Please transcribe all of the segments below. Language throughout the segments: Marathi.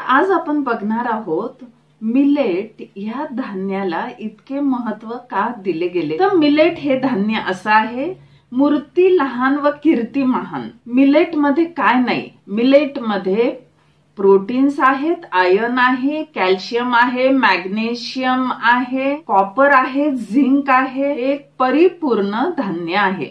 आज आपण बघणार आहोत मिलेट या धान्याला इतके महत्व का दिले गेले। तर मिलेट हे धान्य असं आहे, मूर्ती लहान व कीर्ती महान। मिलेट मध्ये काय नाही, मिलेट मध्ये प्रोटीन्स आहेत, आयर्न आहे, कॅल्शियम आहे, मॅग्नेशियम आहे, कॉपर आहे, झिंक आहे। एक परिपूर्ण धान्य आहे।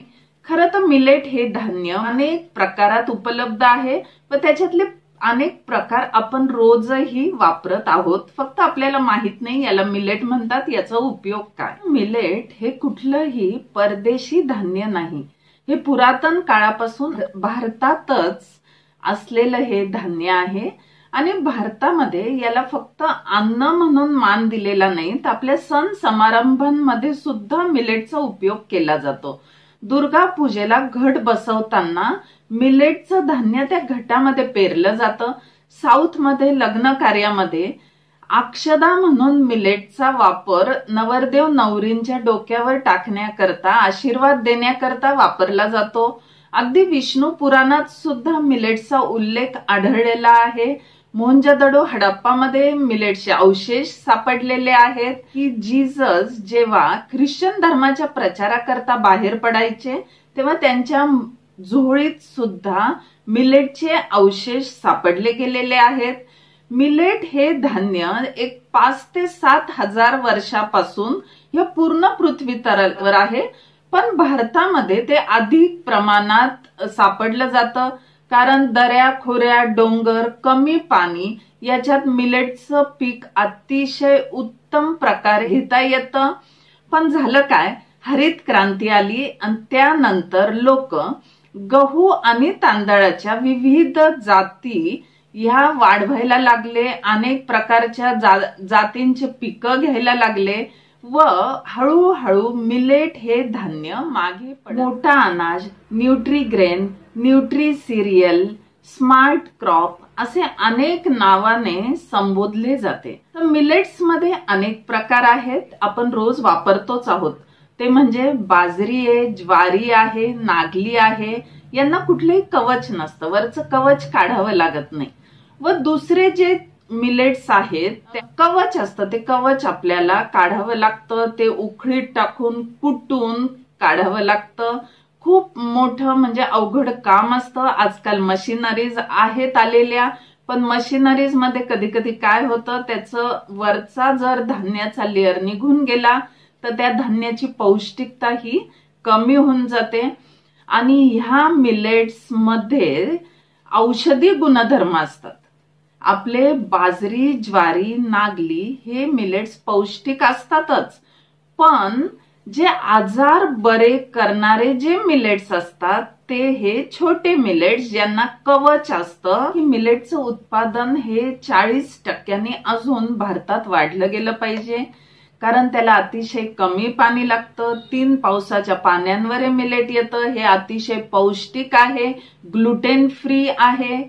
खरं तर मिलेट हे धान्य अनेक प्रकारात उपलब्ध आहे व त्याच्यातले अनेक प्रकार आपण रोजही वापरत आहोत, फक्त आपल्याला माहित नाही याला मिलेट म्हणतात, याचा उपयोग काय। मिलेट हे कुठलंही परदेशी धान्य नाही, हे पुरातन काळापासून भारतातच असलेलं हे धान्य आहे आणि भारतामध्ये याला फक्त अन्न म्हणून मान दिलेला नाही, तर आपल्या सण समारंभांमध्ये सुद्धा मिलेटचा उपयोग केला जातो। दुर्गा पूजेला घट बसवताना मिलेटचं धान्य त्या घटामध्ये पेरलं जातं। साऊथ मध्ये लग्न कार्यामध्ये अक्षदा म्हणून मिलेटचा वापर नवरदेव नवरींच्या डोक्यावर टाकण्याकरता, आशीर्वाद देण्याकरता वापरला जातो। अगदी विष्णू पुराणात सुद्धा मिलेटचा उल्लेख आढळलेला आहे। मोहनजोदडो हडप्पामध्ये मिलेटचे अवशेष सापडलेले आहेत की जीसस जेव्हा ख्रिश्चन धर्माच्या प्रचाराकरता बाहेर पडायचे तेव्हा त्यांच्या झोळीत सुद्धा मिलेटचे अवशेष सापडले गेलेले आहेत। मिलेट हे धान्य एक 5 ते 7 हजार वर्षापासून या पूर्ण पृथ्वी तलावर आहे, पण भारतामध्ये ते अधिक प्रमाणात सापडलं जातं, कारण दऱ्या खोऱ्या डोंगर कमी पाणी याच्यात मिलेटचं पीक अतिशय उत्तम प्रकारे घेता येतं। पण झालं काय, हरित क्रांती आली आणि त्यानंतर लोक गहू आणि तांदळाच्या विविध जाती ह्या वाढवायला लागले, अनेक प्रकारच्या जातींचे पिकं घ्यायला लागले व हळूहळू मिलेट हे धान्य मागे पडले। मोठा अनाज, न्यूट्रीग्रेन, न्यूट्री सिरियल, स्मार्ट क्रॉप असे अनेक नावाने संबोधले जाते। तर मिलेट्स मध्ये अनेक प्रकार आहेत, आपण रोज वापरतोच आहोत। ते म्हणजे बाजरी आहे, ज्वारी आहे, नागली आहे, यांना कुठलेही कवच नसतं, वरचं कवच काढावं लागत नाही। व दुसरे जे मिलेट्स आहेत ते कवच असतं, ते कवच आपल्याला काढावं लागतं, ते उखळीत टाकून कुटून काढावं लागतं। खूप मोठं म्हणजे अवघड काम असतं। आजकाल मशिनरीज आहेत आलेल्या, पण मशिनरीज मध्ये कधी कधी काय होतं, त्याचं वरचा जर धान्याचा लेअर निघून गेला तर त्या धान्याची पौष्टिकता ही कमी होऊन जाते। आणि ह्या मिलेट्स मध्ये औषधी गुणधर्म असतात। आपले बाजरी, ज्वारी, नागली हे मिलेट्स पौष्टिक असतातच, पण जे आजार बरे करणारे जे मिलेट्स असतात ते हे छोटे मिलेट्स ज्यांना कवच असतं। की मिलेटचं उत्पादन हे 40% अजून भारतात वाढलं गेलं पाहिजे, कारण त्याला अतिशय कमी पाणी लागतं। 3 पावसाच्या पाण्यांवर हे मिलेट येतं। हे अतिशय पौष्टिक आहे, ग्लुटेन फ्री आहे,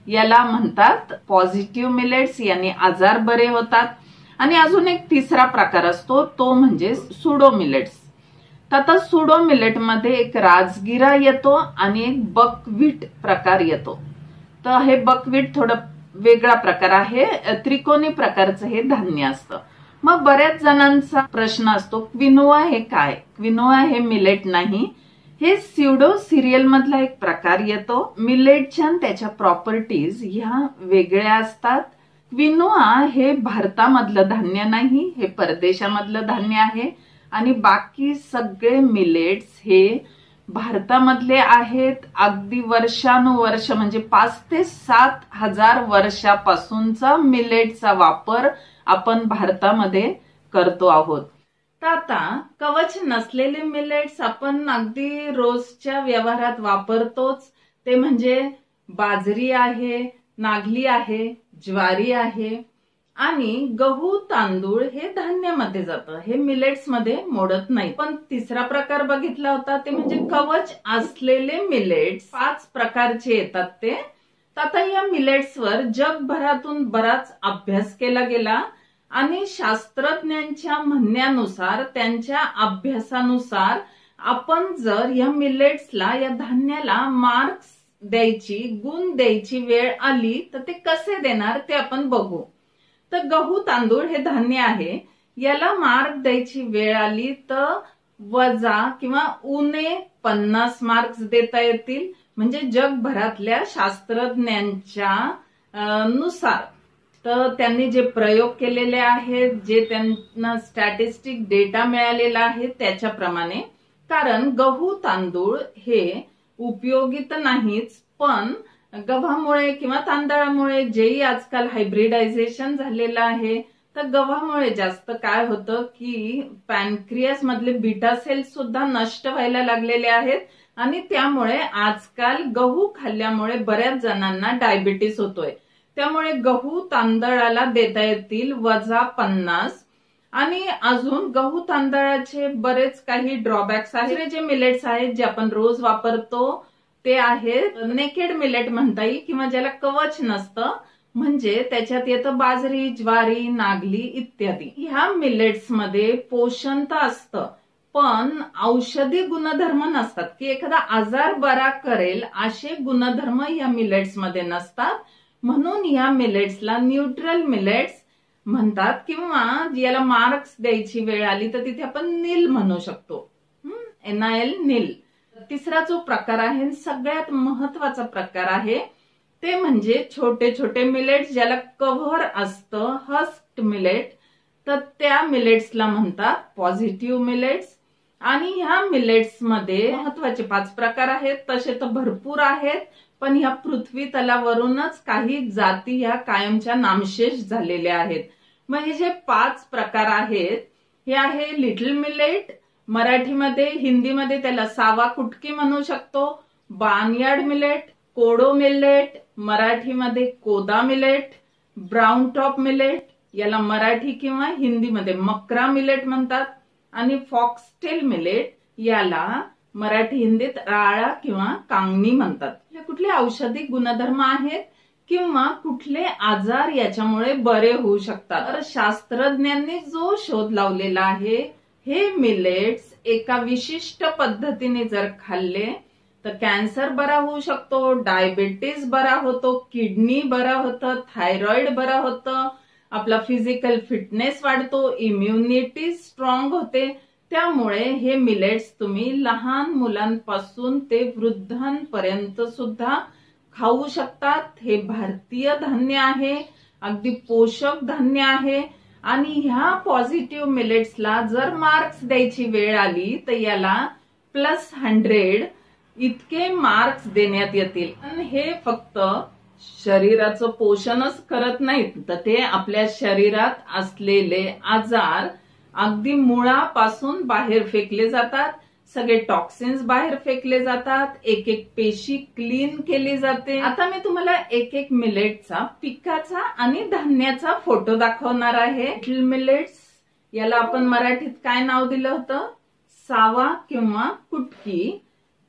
याला म्हणतात पॉझिटिव्ह मिलेट्स, याने आजार बरे होतात। आणि अजून एक तिसरा प्रकार असतो, तो म्हणजे सुडो मिलेट्स। तर आता सुडो मिलेट मध्ये एक राजगिरा येतो आणि एक बकव्हीट प्रकार येतो। तर हे बकव्हीट थोडं वेगळा प्रकार आहे, त्रिकोणी प्रकारचं हे धान्य असतं। मग बऱ्याच जणांचा प्रश्न असतो, क्विनोआ हे काय? क्विनोआ हे मिलेट नाही, हे स्युडो सिरियल मधला एक प्रकार येतो। मिलेटच्या त्याच्या प्रॉपर्टीज ह्या वेगळ्या असतात। क्विनोआ हे भारतामधलं धान्य नाही, हे परदेशामधलं धान्य आहे आणि बाकी सगळे मिलेट्स हे भारतामधले आहेत। अगदी वर्षानुवर्ष म्हणजे 5 ते 7 हजार वर्षापासूनचा मिलेटचा वापर आपण भारतामध्ये करतो आहोत। तर आता कवच नसलेले मिलेट्स आपण अगदी रोजच्या व्यवहारात वापरतोच, ते म्हणजे बाजरी आहे, नागली आहे, ज्वारी आहे आणि गहू तांदूळ हे धान्यामध्ये जातं, हे मिलेट्स मध्ये मोडत नाही। पण तिसरा प्रकार बघितला होता ते म्हणजे कवच असलेले मिलेट्स। 5 प्रकारचे येतात ते। तर आता या मिलेट्सवर जगभरातून बराच अभ्यास केला गेला आणि शास्त्रज्ञांच्या म्हणण्यानुसार, त्यांच्या अभ्यासानुसार आपण जर या मिलेट्सला, या धान्याला मार्क्स द्यायची, गुण द्यायची वेळ आली तर ते कसे देणार ते आपण बघू. तर गहू तांदूळ हे धान्य आहे, याला मार्क द्यायची वेळ आली तर वजा किंवा उणे 50 मार्क्स देता येतील. म्हणजे जगभरातल्या शास्त्रज्ञांच्या नुसार तर त्यांनी जे प्रयोग केलेले आहेत, जे त्यांना स्टॅटिस्टिक डेटा मिळालेला आहे त्याच्याप्रमाणे. कारण गहू तांदूळ हे उपयोगी तर नाहीच, पण गव्हामुळे किंवा तांदळामुळे जेही आजकाल हायब्रिडायझेशन झालेलं आहे, तर गव्हामुळे जास्त काय होतं की पॅनक्रियास मधले बीटा सेल्स सुद्धा नष्ट व्हायला लागलेले आहेत आणि त्यामुळे आजकाल गहू खाल्ल्यामुळे बऱ्याच जणांना डायबिटीस होतोय. त्यामुळे गहू तांदळाला देता येतील वजा 50. आणि अजून गहू तांदळाचे बरेच काही ड्रॉबॅक्स आहेत. जे मिलेट्स आहेत जे आपण रोज वापरतो ते आहेत नेकेड मिलेट म्हणता येईल, किंवा ज्याला कवच नसतं, म्हणजे त्याच्यात येतं बाजरी, ज्वारी, नागली इत्यादी. ह्या मिलेट्स मध्ये पोषण तर असतं, पण औषधी गुणधर्म नसतात की एखादा आजार बरा करेल असे गुणधर्म या मिलेट्स मध्ये नसतात. म्हणून या मिलेट्सला न्यूट्रल मिलेट्स म्हणतात, किंवा याला मार्क्स द्यायची वेळ आली तर तिथे आपण नील म्हणू शकतो. NIL नील. तिसरा जो प्रकार आहे, सगळ्यात महत्वाचा प्रकार आहे, ते म्हणजे छोटे छोटे मिलेट्स ज्याला कव्हर असतं, हस्क्ड मिलेट. तर त्या मिलेट्सला म्हणतात पॉझिटिव्ह मिलेट्स. आणि ह्या मिलेट्स मध्ये महत्वाचे 5 प्रकार आहेत. तसे तर भरपूर आहेत, पण ह्या पृथ्वी तलावरूनच काही जाती ह्या कायमच्या नामशेष झालेल्या आहेत. मग हे जे 5 प्रकार आहेत हे आहे लिटल मिलेट, मराठीमध्ये, हिंदीमध्ये त्याला सावा कुटकी म्हणू शकतो, बार्नयार्ड मिलेट, कोडो मिलेट, मराठीमध्ये कोदा मिलेट, ब्राउन टॉप मिलेट, याला मराठी किंवा हिंदीमध्ये मकरा मिलेट म्हणतात, आणि फॉक्सटेल मिलेट, याला मराठी हिंदीत राळा किंवा कांगणी म्हणतात. हे कुठले औषधी गुणधर्म आहेत किंवा कुठले आजार याच्यामुळे बरे होऊ शकतात. तर शास्त्रज्ञांनी जो शोध लावलेला आहे, हे मिलेट्स एका विशिष्ट पद्धतीने जर खाल्ले तर कॅन्सर बरा होऊ शकतो, डायबिटीस बरा होतो, किडनी बरा होतं, थायरॉइड बरा होतं, आपला फिजिकल फिटनेस वाढतो, इम्युनिटी स्ट्रॉंग होते. त्यामुळे हे मिलेट्स तुम्ही लहान मुलांपासून ते वृद्धांपर्यंत सुद्धा खाऊ शकतात. हे भारतीय धान्य आहे, अगदी पोषक धान्य आहे. आणि ह्या पॉझिटिव्ह मिलेट्सला जर मार्क्स द्यायची वेळ आली तर याला +100 इतके मार्क्स देण्यात येतील. हे फक्त शरीराचं पोषणच करत नाहीत, तर ते आपल्या शरीरात असलेले आजार अगदी मुळापासून बाहेर फेकले जातात. सगळे टॉक्सिन्स बाहेर फेकले जातात, एक एक पेशी क्लीन केली जाते. आता मी तुम्हाला एक एक मिलेटचा, पिकाचा आणि धान्याचा फोटो दाखवणार आहे. लिटल मिलेट्स, याला आपण मराठीत काय नाव दिलं होतं? सावा किंवा कुटकी.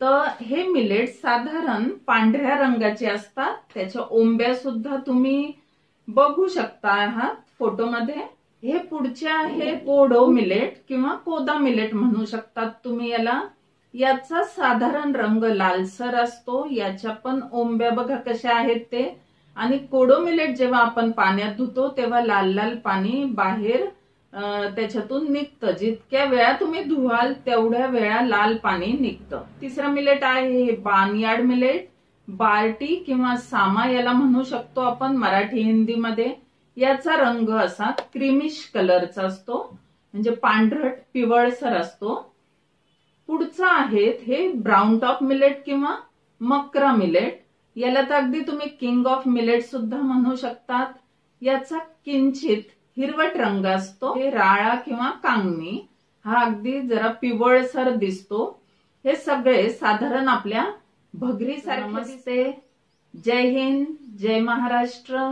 तर हे मिलेट साधारण पांढऱ्या रंगाचे असतात. त्याच्या ओंब्या सुद्धा तुम्ही बघू शकता आहात फोटोमध्ये. हे पुढचे आहे कोडो मिलेट किंवा कोदा मिलेट म्हणू शकतात तुम्ही याला. याचा साधारण रंग लालसर असतो. याच्या पण ओंब्या बघा कशा आहेत ते. आणि कोडो मिलेट जेव्हा आपण पाण्यात धुतो तेव्हा लाल लाल पाणी बाहेर त्याच्यातून निघतं. जितक्या वेळा तुम्ही धुवाल तेवढ्या वेळा लाल पाणी निघतं. तिसरं मिलेट आहे बार्नयार्ड मिलेट, बार्टी किंवा सामा याला म्हणू शकतो आपण मराठी हिंदीमध्ये. याचा रंग असा क्रीमिश कलरचा असतो, म्हणजे पांढरट पिवळसर असतो. पुढचा आहे हे ब्राउन टॉप मिलेट किंवा मकरा मिलेट. याला तर अगदी तुम्ही किंग ऑफ मिलेट सुद्धा म्हणू शकतात. याचा किंचित हिरवट रंग असतो. हे राळा किंवा कांगणी, हा अगदी जरा पिवळसर दिसतो. हे सगळे साधारण आपल्या भगरी सारखे दिसते. जय हिंद, जय महाराष्ट्र.